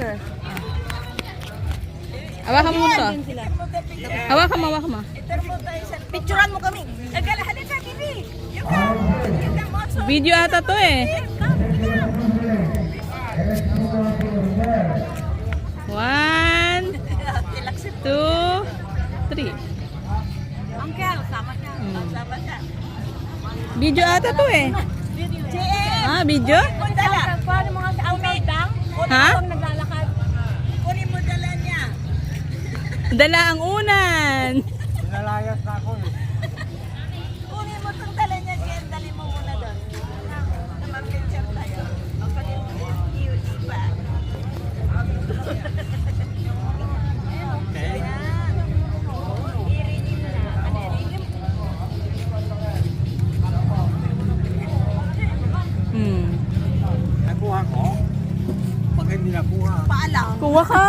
picture. Hawakan mo to. Hawakan mo. Picturean mo kami. Agala, halika, Bibi. You can also. Video ata to eh. One, two, three. Uncle, sama ka. Sama ka. Video ata to eh. Ah, video? Paano mo nga sa outdang? Ha? Naglalakad. Kunin mo dala niya. Dala ang unan. Nalayas na ako eh. Kunin mo itong dala niya, Jen. Dali mo muna doon. Na mag-picture tayo. Magpagin mo yung iba. Okay. I-renew na. Ano, i-renew? Hmm. Nakuha ko. Pag hindi nakuha. Paalam. Kuha ka.